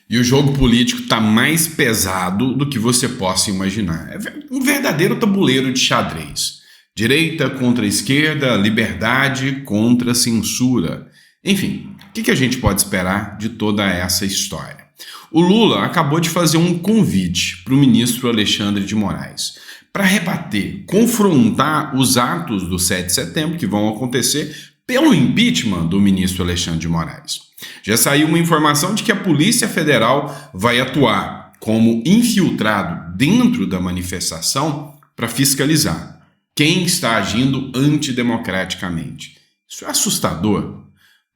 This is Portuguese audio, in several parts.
E o jogo político está mais pesado do que você possa imaginar. É um verdadeiro tabuleiro de xadrez. Direita contra esquerda, liberdade contra censura. Enfim, o que a gente pode esperar de toda essa história? O Lula acabou de fazer um convite para o ministro Alexandre de Moraes para rebater, confrontar os atos do 7 de setembro que vão acontecer pelo impeachment do ministro Alexandre de Moraes. Já saiu uma informação de que a Polícia Federal vai atuar como infiltrado dentro da manifestação para fiscalizar quem está agindo antidemocraticamente. Isso é assustador,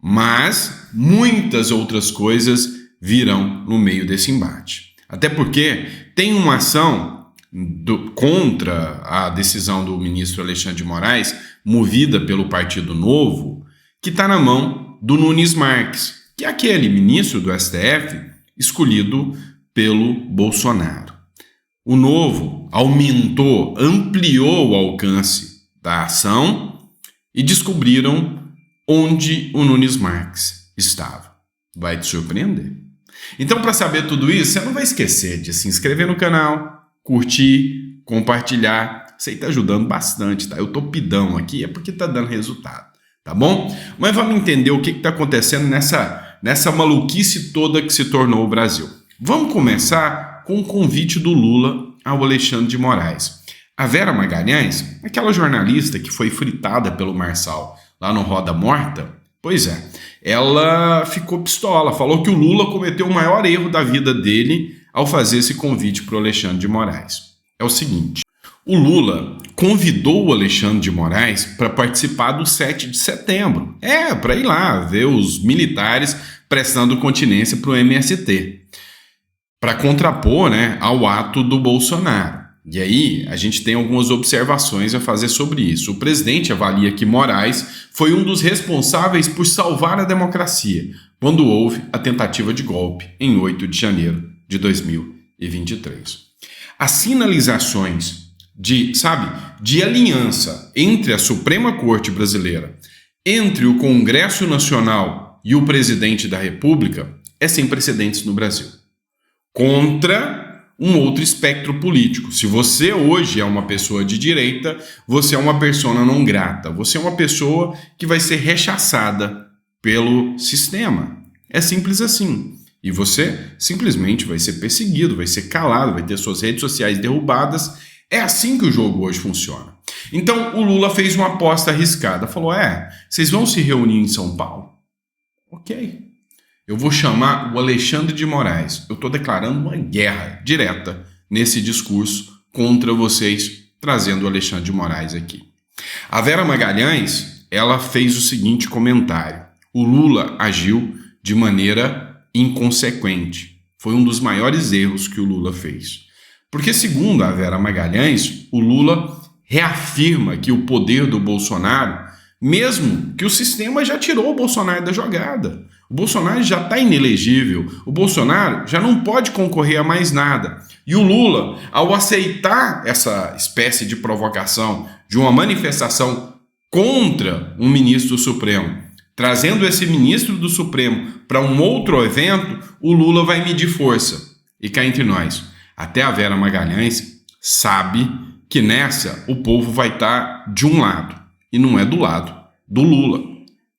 mas muitas outras coisas virão no meio desse embate. Até porque tem uma ação contra a decisão do ministro Alexandre de Moraes, movida pelo Partido Novo, que está na mão do Nunes Marques, que é aquele ministro do STF escolhido pelo Bolsonaro. O Novo ampliou o alcance da ação e descobriram onde o Nunes Marques estava. Vai te surpreender. Então, para saber tudo isso, você não vai esquecer de se inscrever no canal, curtir, compartilhar. Isso aí tá ajudando bastante, tá? Eu tô pidão aqui, é porque tá dando resultado, tá bom? Mas vamos entender o que tá acontecendo nessa maluquice toda que se tornou o Brasil. Vamos começar com o convite do Lula ao Alexandre de Moraes. A Vera Magalhães, aquela jornalista que foi fritada pelo Marçal lá no Roda Morta, pois é, ela ficou pistola, falou que o Lula cometeu o maior erro da vida dele ao fazer esse convite para o Alexandre de Moraes. É o seguinte, o Lula convidou o Alexandre de Moraes para participar do 7 de setembro. Para ir lá ver os militares prestando continência para o MST, para contrapor, ao ato do Bolsonaro. E aí a gente tem algumas observações a fazer sobre isso. O presidente avalia que Moraes foi um dos responsáveis por salvar a democracia quando houve a tentativa de golpe em 8 de janeiro de 2023. As sinalizações de aliança entre a Suprema Corte Brasileira, entre o Congresso Nacional e o presidente da República é sem precedentes no Brasil. Contra um outro espectro político. Se você hoje é uma pessoa de direita, você é uma persona não grata. Você é uma pessoa que vai ser rechaçada pelo sistema. É simples assim. E você simplesmente vai ser perseguido, vai ser calado, vai ter suas redes sociais derrubadas. É assim que o jogo hoje funciona. Então o Lula fez uma aposta arriscada. Falou, vocês vão se reunir em São Paulo? Ok. Eu vou chamar o Alexandre de Moraes. Eu estou declarando uma guerra direta nesse discurso contra vocês, trazendo o Alexandre de Moraes aqui. A Vera Magalhães, ela fez o seguinte comentário. O Lula agiu de maneira inconsequente. Foi um dos maiores erros que o Lula fez. Porque, segundo a Vera Magalhães, o Lula reafirma que o poder do Bolsonaro, mesmo que o sistema já tirou o Bolsonaro da jogada. O Bolsonaro já está inelegível, o Bolsonaro já não pode concorrer a mais nada. E o Lula, ao aceitar essa espécie de provocação, de uma manifestação contra um ministro do Supremo, trazendo esse ministro do Supremo para um outro evento, o Lula vai medir força. E cá entre nós, até a Vera Magalhães sabe que nessa o povo vai estar de um lado, e não é do lado do Lula.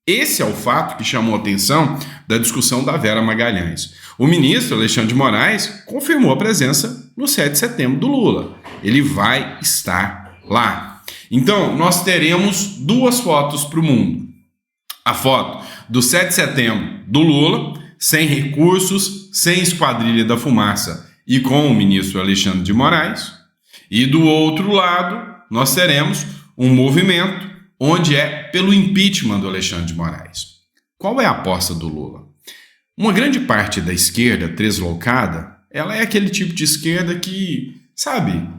Esse é o fato que chamou a atenção da discussão da Vera Magalhães. O ministro Alexandre de Moraes confirmou a presença no 7 de setembro do Lula. Ele vai estar lá. Então, nós teremos duas fotos para o mundo. A foto do 7 de setembro do Lula, sem recursos, sem esquadrilha da fumaça e com o ministro Alexandre de Moraes. E do outro lado, nós teremos um movimento onde é pelo impeachment do Alexandre de Moraes. Qual é a aposta do Lula? Uma grande parte da esquerda tresloucada, ela é aquele tipo de esquerda que,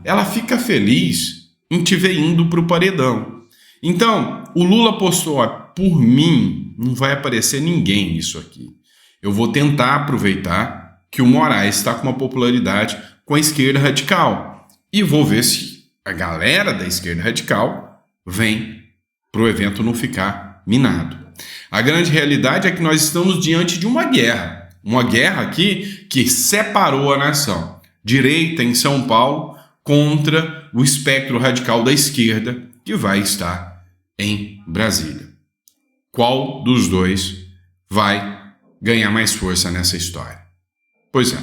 ela fica feliz em te ver indo para o paredão. Então, o Lula postou, por mim, não vai aparecer ninguém nisso aqui. Eu vou tentar aproveitar que o Moraes está com uma popularidade com a esquerda radical. E vou ver se a galera da esquerda radical vem para o evento não ficar minado. A grande realidade é que nós estamos diante de uma guerra. Uma guerra aqui que separou a nação. Direita em São Paulo contra o espectro radical da esquerda que vai estar em Brasília. Qual dos dois vai ganhar mais força nessa história? Pois é,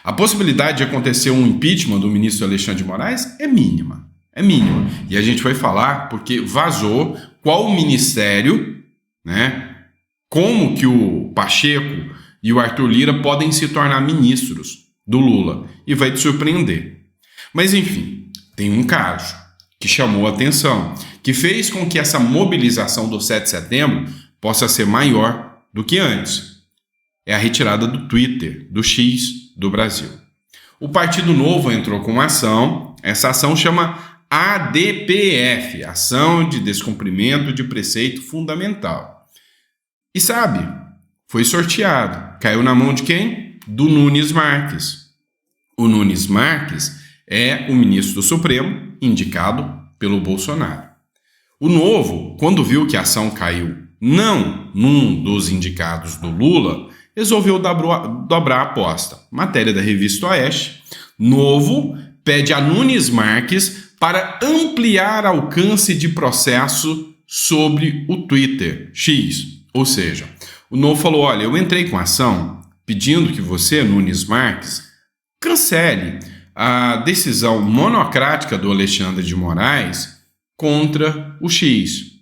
a possibilidade de acontecer um impeachment do ministro Alexandre de Moraes é mínima. É mínima. E a gente vai falar porque vazou qual ministério, né? Como que o Pacheco e o Arthur Lira podem se tornar ministros do Lula. E vai te surpreender. Mas enfim, tem um caso que chamou a atenção, que fez com que essa mobilização do 7 de setembro possa ser maior do que antes. É a retirada do Twitter, do X do Brasil. O Partido Novo entrou com uma ação, essa ação chama ADPF, Ação de Descumprimento de Preceito Fundamental. E sabe, foi sorteado. Caiu na mão de quem? Do Nunes Marques. O Nunes Marques é o ministro do Supremo indicado pelo Bolsonaro. O Novo, quando viu que a ação caiu não num dos indicados do Lula, resolveu dobrar a aposta. Matéria da revista Oeste. Novo pede a Nunes Marques para ampliar alcance de processo sobre o Twitter X. Ou seja, o Novo falou, olha, eu entrei com ação pedindo que você, Nunes Marques, cancele a decisão monocrática do Alexandre de Moraes contra o X.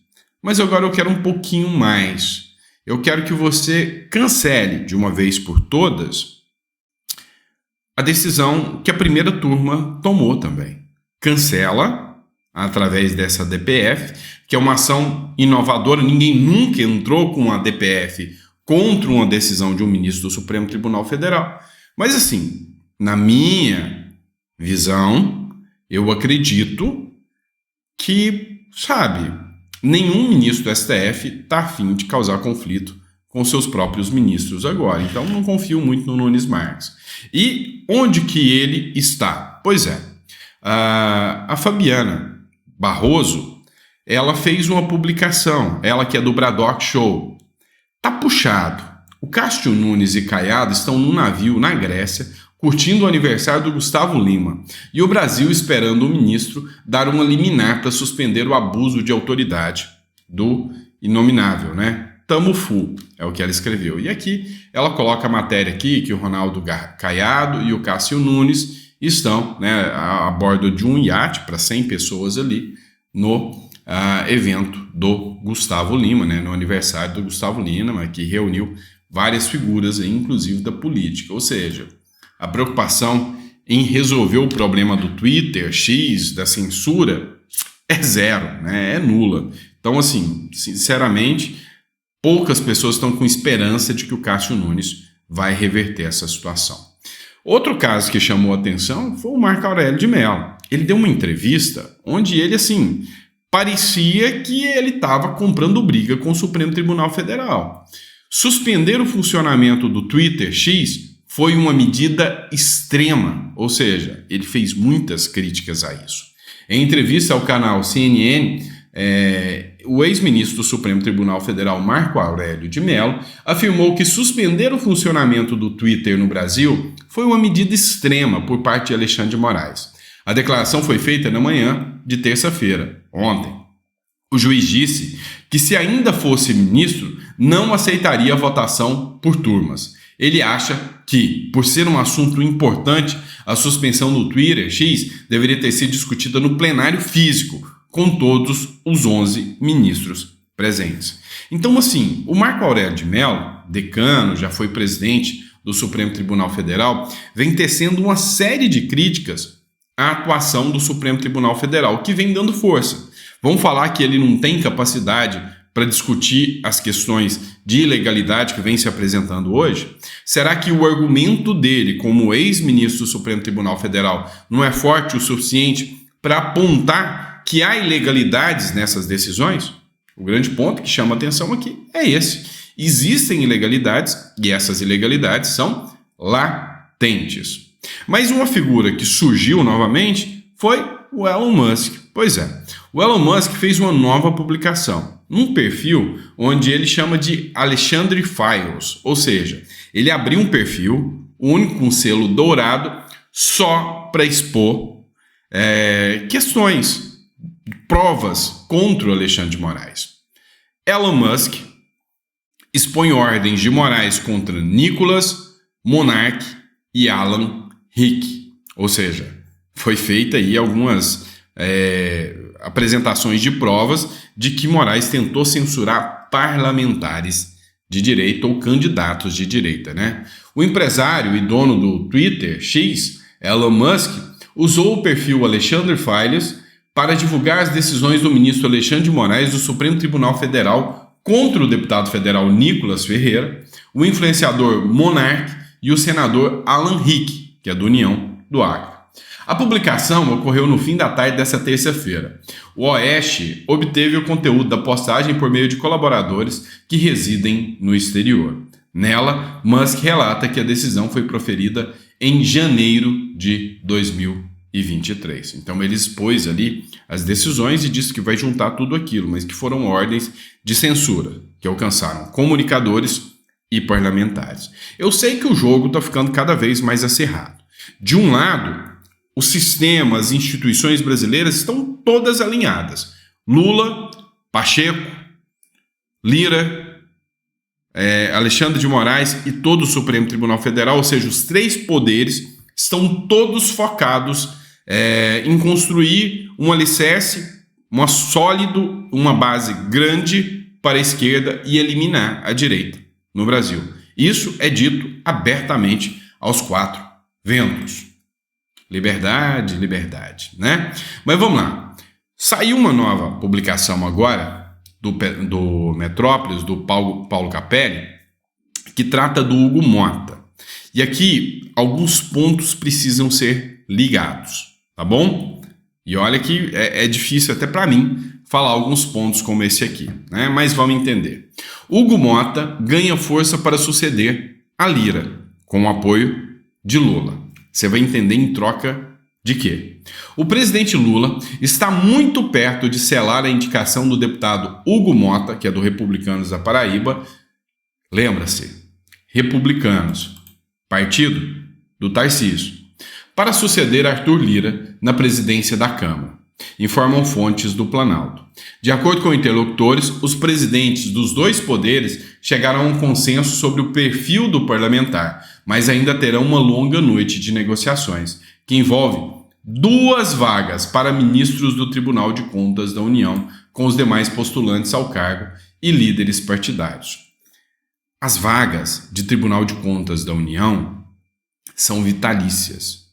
Mas agora eu quero um pouquinho mais. Eu quero que você cancele de uma vez por todas a decisão que a primeira turma tomou também. Cancela, através dessa DPF, que é uma ação inovadora. Ninguém nunca entrou com uma DPF contra uma decisão de um ministro do Supremo Tribunal Federal. Mas assim, na minha visão, eu acredito que, nenhum ministro do STF está a fim de causar conflito com seus próprios ministros agora. Então, não confio muito no Nunes Marques. E onde que ele está? Pois é, a Fabiana Barroso, ela fez uma publicação, ela que é do Braddock Show. Tá puxado. O Cássio Nunes e Caiado estão num navio na Grécia, curtindo o aniversário do Gustavo Lima, e o Brasil esperando o ministro dar uma liminar para suspender o abuso de autoridade do inominável, né? Tamo full, é o que ela escreveu. E aqui ela coloca a matéria aqui que o Ronaldo Caiado e o Cássio Nunes estão, né, a bordo de um iate para 100 pessoas ali no evento do Gustavo Lima, né, no aniversário do Gustavo Lima, que reuniu várias figuras, inclusive da política. Ou seja, a preocupação em resolver o problema do Twitter, X, da censura, é zero, né? É nula. Então, assim, sinceramente, poucas pessoas estão com esperança de que o Cássio Nunes vai reverter essa situação. Outro caso que chamou a atenção foi o Marco Aurélio de Mello. Ele deu uma entrevista onde ele, parecia que ele estava comprando briga com o Supremo Tribunal Federal. Suspender o funcionamento do Twitter X foi uma medida extrema, ou seja, ele fez muitas críticas a isso. Em entrevista ao canal CNN, o ex-ministro do Supremo Tribunal Federal, Marco Aurélio de Mello, afirmou que suspender o funcionamento do Twitter no Brasil foi uma medida extrema por parte de Alexandre de Moraes. A declaração foi feita na manhã de terça-feira, ontem. O juiz disse que, se ainda fosse ministro, não aceitaria a votação por turmas. Ele acha que, por ser um assunto importante, a suspensão do Twitter X deveria ter sido discutida no plenário físico, com todos os 11 ministros presentes. Então, o Marco Aurélio de Mello, decano, já foi presidente do Supremo Tribunal Federal, vem tecendo uma série de críticas à atuação do Supremo Tribunal Federal, que vem dando força. Vamos falar que ele não tem capacidade para discutir as questões de ilegalidade que vem se apresentando hoje? Será que o argumento dele, como ex-ministro do Supremo Tribunal Federal, não é forte o suficiente para apontar que há ilegalidades nessas decisões? O grande ponto que chama atenção aqui é esse. Existem ilegalidades e essas ilegalidades são latentes. Mas uma figura que surgiu novamente foi o Elon Musk. Pois é, o Elon Musk fez uma nova publicação num perfil onde ele chama de Alexandre Files, ou seja, Ele abriu um perfil único com selo dourado só para expor questões, provas contra o Alexandre de Moraes. Elon Musk expõe ordens de Moraes contra Nicolas, Monark e Alan Hick. Ou seja, foi feita aí algumas apresentações de provas de que Moraes tentou censurar parlamentares de direita ou candidatos de direita, né? O empresário e dono do Twitter, X, Elon Musk, usou o perfil Alexandre Files para divulgar as decisões do ministro Alexandre de Moraes do Supremo Tribunal Federal contra o deputado federal Nicolas Ferreira, o influenciador Monark e o senador Alan Hick, que é do União do Acre. A publicação ocorreu no fim da tarde dessa terça-feira. O Oeste obteve o conteúdo da postagem por meio de colaboradores que residem no exterior. Nela, Musk relata que a decisão foi proferida em janeiro de 2023. Então ele expôs ali as decisões e disse que vai juntar tudo aquilo, mas que foram ordens de censura, que alcançaram comunicadores e parlamentares. Eu sei que o jogo está ficando cada vez mais acirrado. De um lado, o sistema, as instituições brasileiras estão todas alinhadas. Lula, Pacheco, Lira, Alexandre de Moraes e todo o Supremo Tribunal Federal, ou seja, os três poderes, estão todos focados em construir um alicerce, uma base grande para a esquerda e eliminar a direita no Brasil. Isso é dito abertamente aos quatro ventos. Liberdade, liberdade, né? Mas vamos lá. Saiu uma nova publicação agora do Metrópolis, do Paulo Capelli, que trata do Hugo Mota. E aqui, alguns pontos precisam ser ligados, tá bom? E olha que é difícil até para mim falar alguns pontos como esse aqui, né? Mas vamos entender. Hugo Mota ganha força para suceder a Lira, com o apoio de Lula. Você vai entender em troca de quê? O presidente Lula está muito perto de selar a indicação do deputado Hugo Mota, que é do Republicanos da Paraíba. Lembra-se, Republicanos, partido do Tarcísio, para suceder Arthur Lira na presidência da Câmara, informam fontes do Planalto. De acordo com interlocutores, os presidentes dos dois poderes chegaram a um consenso sobre o perfil do parlamentar, mas ainda terão uma longa noite de negociações, que envolve 2 vagas para ministros do Tribunal de Contas da União, com os demais postulantes ao cargo e líderes partidários. As vagas de Tribunal de Contas da União são vitalícias.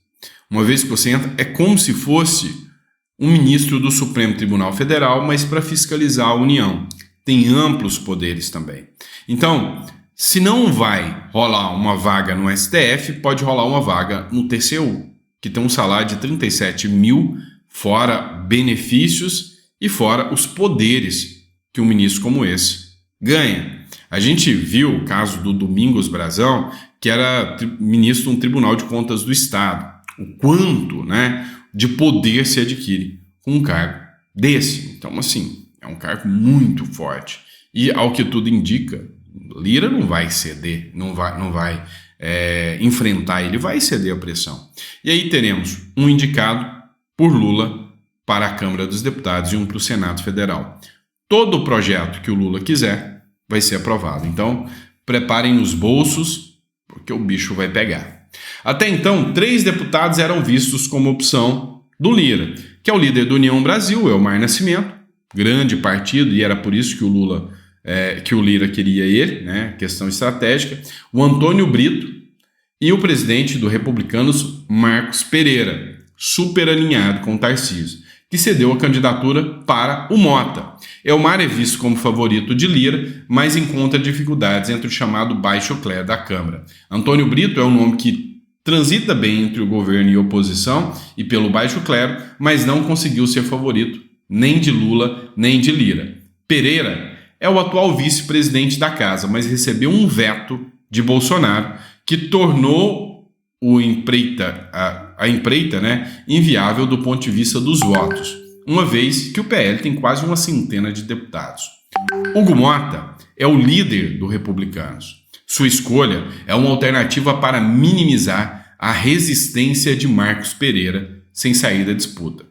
Uma vez que você entra, é como se fosse um ministro do Supremo Tribunal Federal, mas para fiscalizar a União. Tem amplos poderes também. Então, se não vai rolar uma vaga no STF, pode rolar uma vaga no TCU, que tem um salário de 37 mil, fora benefícios e fora os poderes que um ministro como esse ganha. A gente viu o caso do Domingos Brazão, que era ministro de um Tribunal de Contas do Estado. O quanto, né, de poder se adquire com um cargo desse. Então, assim, é um cargo muito forte. E, ao que tudo indica, Lira não vai ceder, não vai enfrentar, ele vai ceder a pressão. E aí teremos um indicado por Lula para a Câmara dos Deputados e um para o Senado Federal. Todo o projeto que o Lula quiser vai ser aprovado. Então, preparem os bolsos, porque o bicho vai pegar. Até então, 3 deputados eram vistos como opção do Lira, que é o líder do União Brasil, Elmar Nascimento, grande partido, e era por isso que o Lira queria ele, né, questão estratégica, o Antônio Brito e o presidente do Republicanos, Marcos Pereira, super alinhado com o Tarcísio, que cedeu a candidatura para o Mota. Elmar é visto como favorito de Lira, mas encontra dificuldades entre o chamado baixo clero da Câmara. Antônio Brito é um nome que transita bem entre o governo e a oposição e pelo baixo clero, mas não conseguiu ser favorito nem de Lula, nem de Lira. Pereira é o atual vice-presidente da casa, mas recebeu um veto de Bolsonaro que tornou a empreita, né, inviável do ponto de vista dos votos, uma vez que o PL tem quase 100 de deputados. Hugo Mota é o líder do Republicanos. Sua escolha é uma alternativa para minimizar a resistência de Marcos Pereira sem sair da disputa.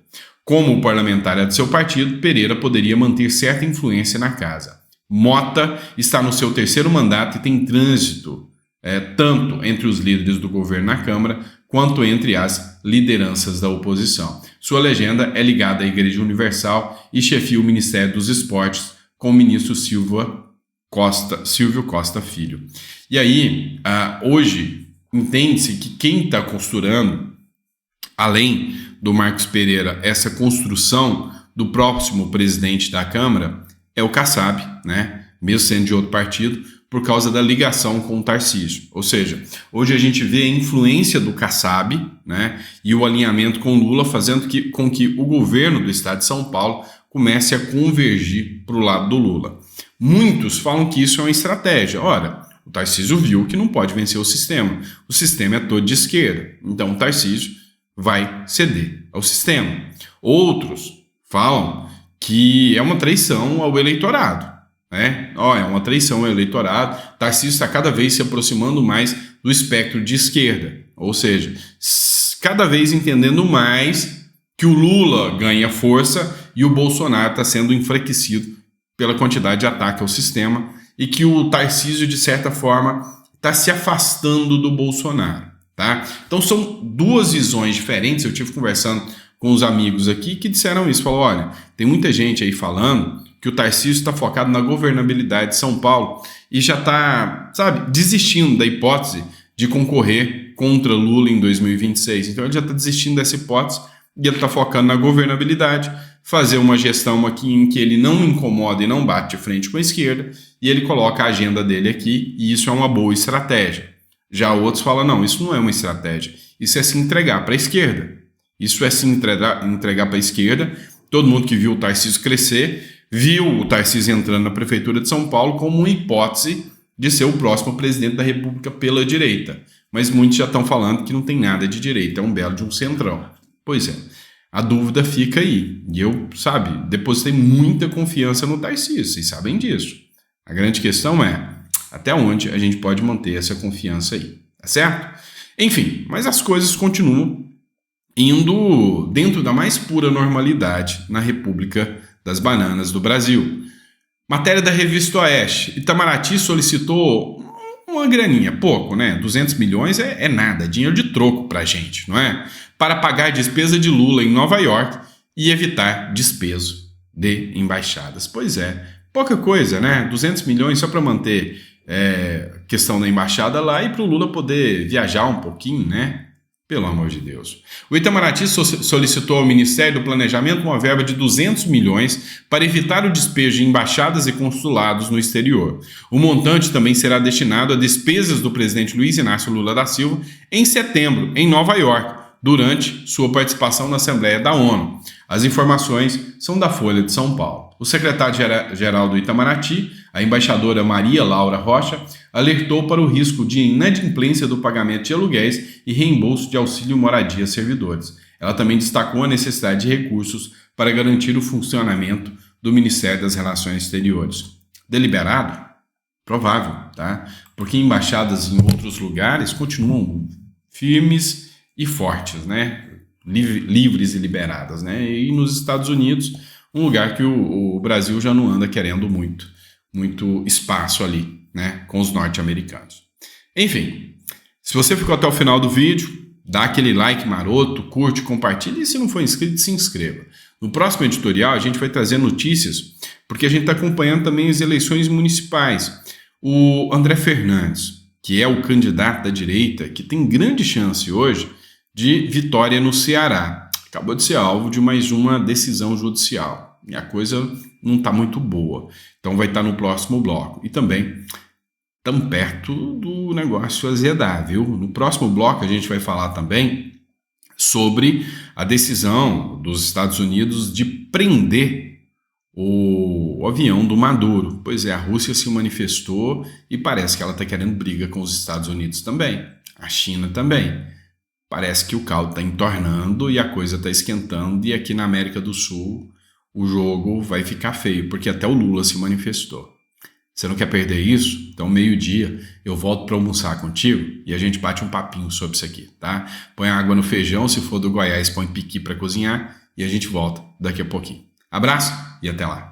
Como parlamentar de seu partido, Pereira poderia manter certa influência na casa. Mota está no seu terceiro mandato e tem trânsito tanto entre os líderes do governo na Câmara quanto entre as lideranças da oposição. Sua legenda é ligada à Igreja Universal e chefia o Ministério dos Esportes com o ministro Silvio Costa Filho. E aí, hoje, entende-se que quem está costurando, além do Marcos Pereira, essa construção do próximo presidente da Câmara é o Kassab, né? Mesmo sendo de outro partido, por causa da ligação com o Tarcísio. Ou seja, hoje a gente vê a influência do Kassab, né? E o alinhamento com Lula fazendo com que o governo do estado de São Paulo comece a convergir para o lado do Lula. Muitos falam que isso é uma estratégia. Ora, o Tarcísio viu que não pode vencer o sistema. O sistema é todo de esquerda. Então o Tarcísio vai ceder ao sistema. Outros falam que é uma traição ao eleitorado. É uma traição ao eleitorado. Tarcísio está cada vez se aproximando mais do espectro de esquerda. Ou seja, cada vez entendendo mais que o Lula ganha força e o Bolsonaro está sendo enfraquecido pela quantidade de ataque ao sistema e que o Tarcísio, de certa forma, está se afastando do Bolsonaro. Tá? Então são duas visões diferentes. Eu tive conversando com os amigos aqui que disseram isso. Falou, olha, tem muita gente aí falando que o Tarcísio está focado na governabilidade de São Paulo e já está, desistindo da hipótese de concorrer contra Lula em 2026. Então ele já está desistindo dessa hipótese e ele está focando na governabilidade, fazer uma gestão aqui em que ele não incomoda e não bate de frente com a esquerda e ele coloca a agenda dele aqui e isso é uma boa estratégia. Já outros falam, não, isso não é uma estratégia, isso é se entregar para a esquerda. Isso é se entregar para a esquerda. Todo mundo que viu o Tarcísio crescer, viu o Tarcísio entrando na Prefeitura de São Paulo como uma hipótese de ser o próximo presidente da República pela direita. Mas muitos já estão falando que não tem nada de direita, é um belo de um centrão. Pois é, a dúvida fica aí. E eu, depositei muita confiança no Tarcísio, vocês sabem disso. A grande questão é, até onde a gente pode manter essa confiança aí, tá certo? Enfim, mas as coisas continuam indo dentro da mais pura normalidade na República das Bananas do Brasil. Matéria da Revista Oeste. Itamaraty solicitou uma graninha, pouco, né? 200 milhões é nada, dinheiro de troco pra gente, não é? Para pagar despesa de Lula em Nova York e evitar despeso de embaixadas. Pois é, pouca coisa, né? 200 milhões só para manter questão da embaixada lá e para o Lula poder viajar um pouquinho, né? Pelo amor de Deus. O Itamaraty solicitou ao Ministério do Planejamento uma verba de 200 milhões para evitar o despejo de embaixadas e consulados no exterior. O montante também será destinado a despesas do presidente Luiz Inácio Lula da Silva em setembro, em Nova York, durante sua participação na Assembleia da ONU. As informações são da Folha de São Paulo. O secretário-geral do Itamaraty, a embaixadora Maria Laura Rocha, alertou para o risco de inadimplência do pagamento de aluguéis e reembolso de auxílio moradia a servidores. Ela também destacou a necessidade de recursos para garantir o funcionamento do Ministério das Relações Exteriores. Deliberado? Provável, tá? Porque embaixadas em outros lugares continuam firmes e fortes, né? Livres e liberadas, né? E nos Estados Unidos, um lugar que o Brasil já não anda querendo muito espaço ali, né? Com os norte-americanos. Enfim, se você ficou até o final do vídeo, dá aquele like maroto, curte, compartilha e se não for inscrito, se inscreva. No próximo editorial a gente vai trazer notícias, porque a gente está acompanhando também as eleições municipais. O André Fernandes, que é o candidato da direita, que tem grande chance hoje de vitória no Ceará. Acabou de ser alvo de mais uma decisão judicial. E a coisa não está muito boa. Então vai estar no próximo bloco. E também tão perto do negócio azedar, viu? No próximo bloco a gente vai falar também sobre a decisão dos Estados Unidos de prender o avião do Maduro. Pois é, a Rússia se manifestou e parece que ela está querendo briga com os Estados Unidos também. A China também. Parece que o caldo está entornando e a coisa está esquentando e aqui na América do Sul o jogo vai ficar feio, porque até o Lula se manifestou. Você não quer perder isso? Então, meio-dia, eu volto para almoçar contigo e a gente bate um papinho sobre isso aqui, tá? Põe água no feijão, se for do Goiás, põe piqui para cozinhar e a gente volta daqui a pouquinho. Abraço e até lá!